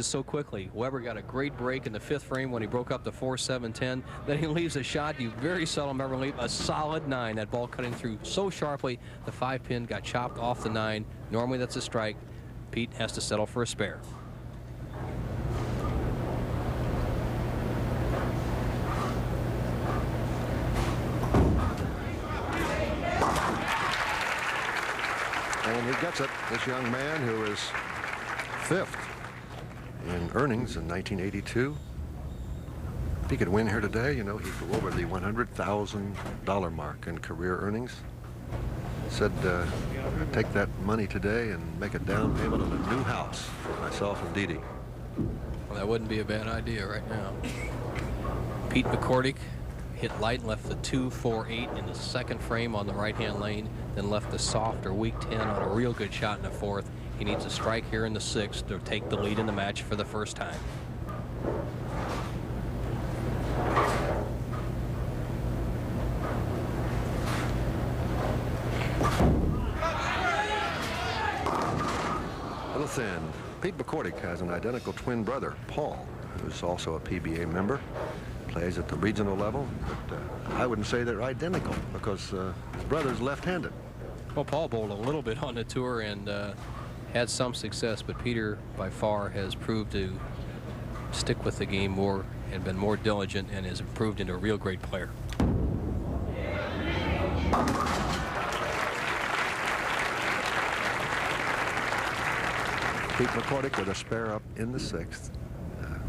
so quickly. Weber got a great break in the 5th frame when he broke up the 4-7-10. Then he leaves a shot you very seldom ever leave, a solid 9. That ball cutting through so sharply, the 5-pin got chopped off the 9. Normally that's a strike. Pete has to settle for a spare. And he gets it. This young man who is 5th in earnings in 1982. If he could win here today, you know, he'd go over the $100,000 mark in career earnings. Said, I'd take that money today and make a down payment on a new house for myself and Dee Dee. Well, that wouldn't be a bad idea right now. Pete McCordic hit light and left the 2-4-8 in the 2nd frame on the right-hand lane, then left the soft or weak 10 on a real good shot in the 4th. He needs a strike here in the 6th to take the lead in the match for the first time. Little thin. Pete McCordic has an identical twin brother, Paul, who's also a PBA member. Plays at the regional level, but I wouldn't say they're identical because his brother's left-handed. Well, Paul bowled a little bit on the tour and had some success, but Peter by far has proved to stick with the game more and been more diligent and has improved into a real great player. Pete McCordic with a spare up in the 6th.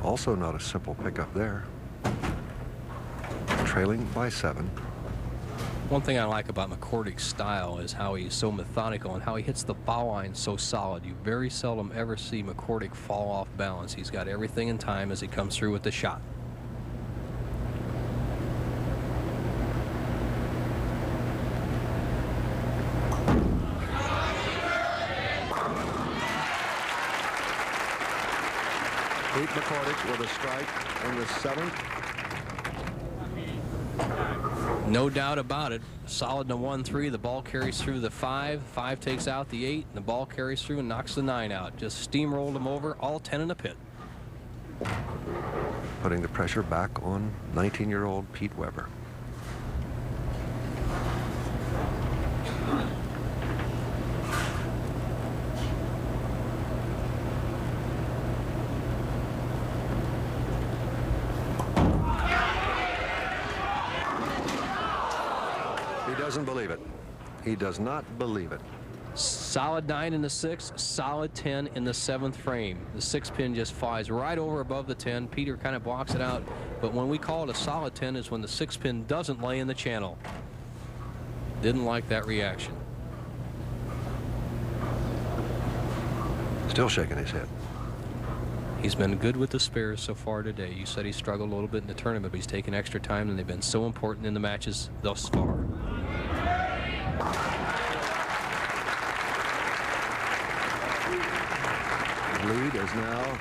Also not a simple pickup there. Trailing by 7. One thing I like about McCordic's style is how he's so methodical and how he hits the foul line so solid. You very seldom ever see McCordic fall off balance. He's got everything in time as he comes through with the shot. Pete McCordic with a strike in the 7th. No doubt about it. Solid in the 1-3. The ball carries through the 5. 5 takes out the 8. And the ball carries through and knocks the 9 out. Just steamrolled him over. All 10 in the pit. Putting the pressure back on 19-year-old Pete Weber. Doesn't believe it. He does not believe it. Solid 9 in the 6th, solid 10 in the 7th frame. The 6-pin just flies right over above the 10. Peter kind of blocks it out, but when we call it a solid 10 is when the 6-pin doesn't lay in the channel. Didn't like that reaction. Still shaking his head. He's been good with the spares so far today. You said he struggled a little bit in the tournament, but he's taken extra time, and they've been so important in the matches thus far. The lead is now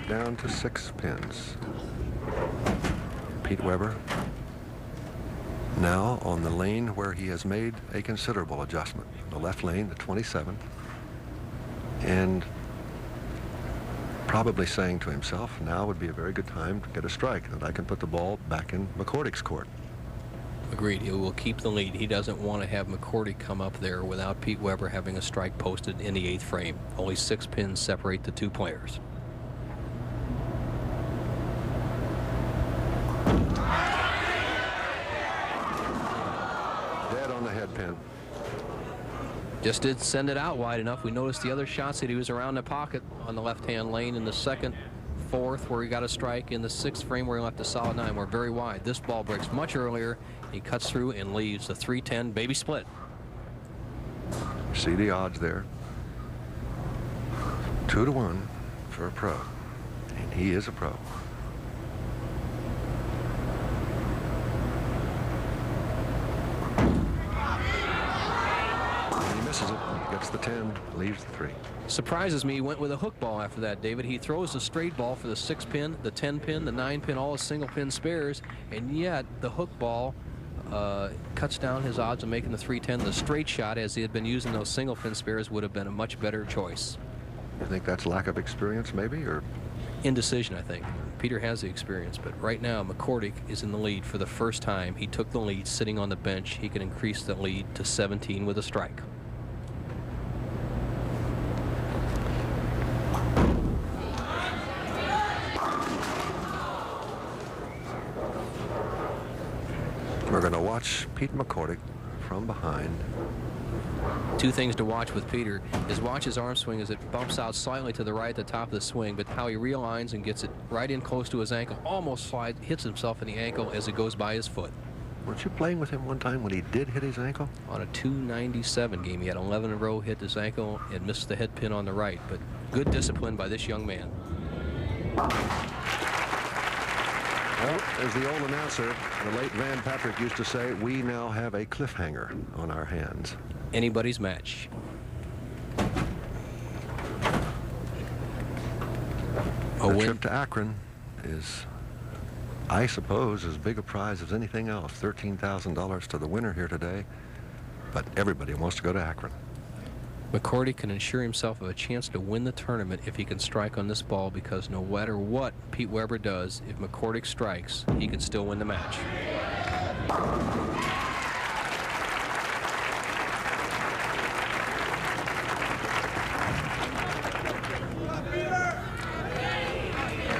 down to 6 pins. Pete Weber now on the lane where he has made a considerable adjustment. The left lane, the 27th, and probably saying to himself, now would be a very good time to get a strike, that I can put the ball back in McCordic's court. Agreed. He will keep the lead. He doesn't want to have McCordic come up there without Pete Weber having a strike posted in the 8th frame. Only 6 pins separate the 2 players. Dead on the head pin. Just did send it out wide enough. We noticed the other shots that he was around the pocket on the left-hand lane in the 2nd, 4th, where he got a strike, in the 6th frame where he left a solid 9. We're very wide. This ball breaks much earlier. He cuts through and leaves the 3-10 baby split. See the odds there. 2-1 for a pro, and he is a pro. And he misses it. Gets the 10, leaves the 3. Surprises me, he went with a hook ball after that, David. He throws the straight ball for the 6-pin, the 10-pin, the 9-pin, all his single-pin spares, and yet the hook ball cuts down his odds of making the 3-10. The straight shot, as he had been using those single-pin spares, would have been a much better choice. You think that's lack of experience, maybe, or indecision, I think. Peter has the experience, but right now McCordic is in the lead for the first time. He took the lead sitting on the bench. He can increase the lead to 17 with a strike. We're going to watch Pete McCordic from behind. Two things to watch with Peter is watch his arm swing as it bumps out slightly to the right at the top of the swing, but how he realigns and gets it right in close to his ankle, almost hits himself in the ankle as it goes by his foot. Weren't you playing with him one time when he did hit his ankle? On a 297 game, he had 11 in a row, hit his ankle, and missed the head pin on the right, but good discipline by this young man. Well, as the old announcer, the late Van Patrick, used to say, we now have a cliffhanger on our hands. Anybody's match. A trip to Akron is, I suppose, as big a prize as anything else. $13,000 to the winner here today, but everybody wants to go to Akron. McCordic can ensure himself of a chance to win the tournament if he can strike on this ball, because no matter what Pete Weber does, if McCordic strikes, he can still win the match.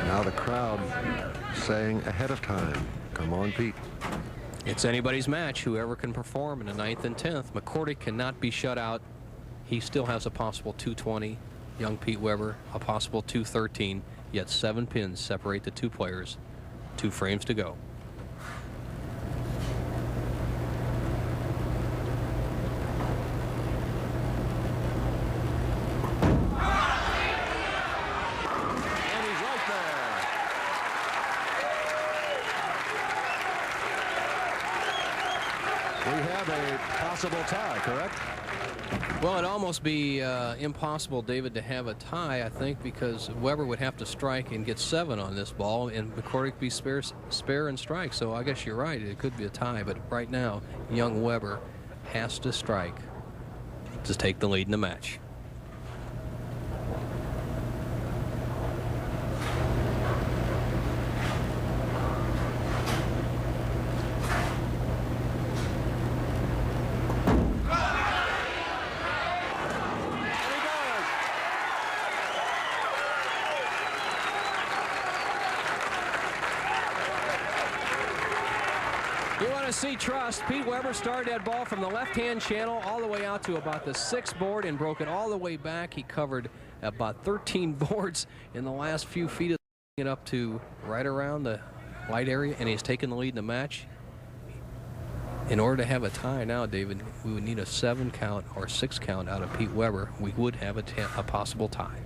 Now the crowd saying ahead of time, come on, Pete. It's anybody's match, whoever can perform in the 9th and 10th. McCordic cannot be shut out. He still has a possible 220. Young Pete Weber, a possible 213. Yet 7 pins separate the two players. 2 frames to go. And he's right there. We have a possible tie, correct? Well, it'd almost be impossible, David, to have a tie, I think, because Weber would have to strike and get 7 on this ball, and McCordic be spare and strike. So I guess you're right. It could be a tie, but right now, young Weber has to strike to take the lead in the match. See trust. Pete Weber started that ball from the left-hand channel all the way out to about the 6th board and broke it all the way back. He covered about 13 boards in the last few feet of it up to right around the light area, and he's taken the lead in the match. In order to have a tie now, David, we would need a 7 count or 6 count out of Pete Weber. We would have a possible tie.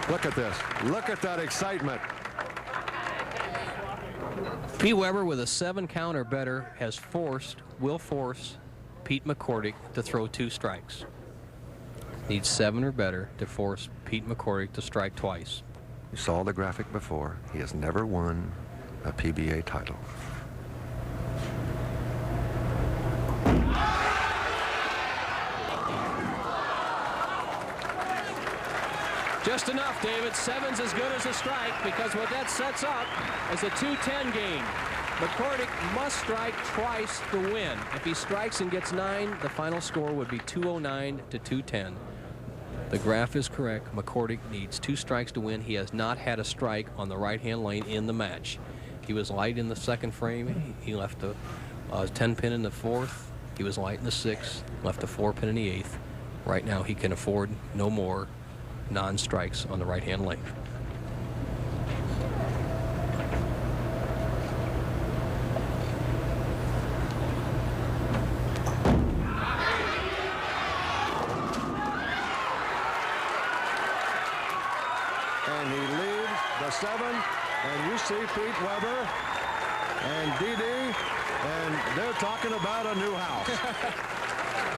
Look at this. Look at that excitement. Pete Weber with a 7 count or better will force Pete McCordic to throw 2 strikes. Needs 7 or better to force Pete McCordic to strike twice. You saw the graphic before. He has never won a PBA title. Just enough, David. 7's as good as a strike, because what that sets up is a 210 game. McCordic must strike twice to win. If he strikes and gets 9, the final score would be 209 to 210. The graph is correct. McCordic needs 2 strikes to win. He has not had a strike on the right-hand lane in the match. He was light in the 2nd frame. He left a 10 pin in the 4th. He was light in the 6th, left a 4 pin in the 8th. Right now, he can afford no more non-strikes on the right-hand lane. And he leaves the 7, and you see Pete Weber and Dee Dee, and they're talking about a new house.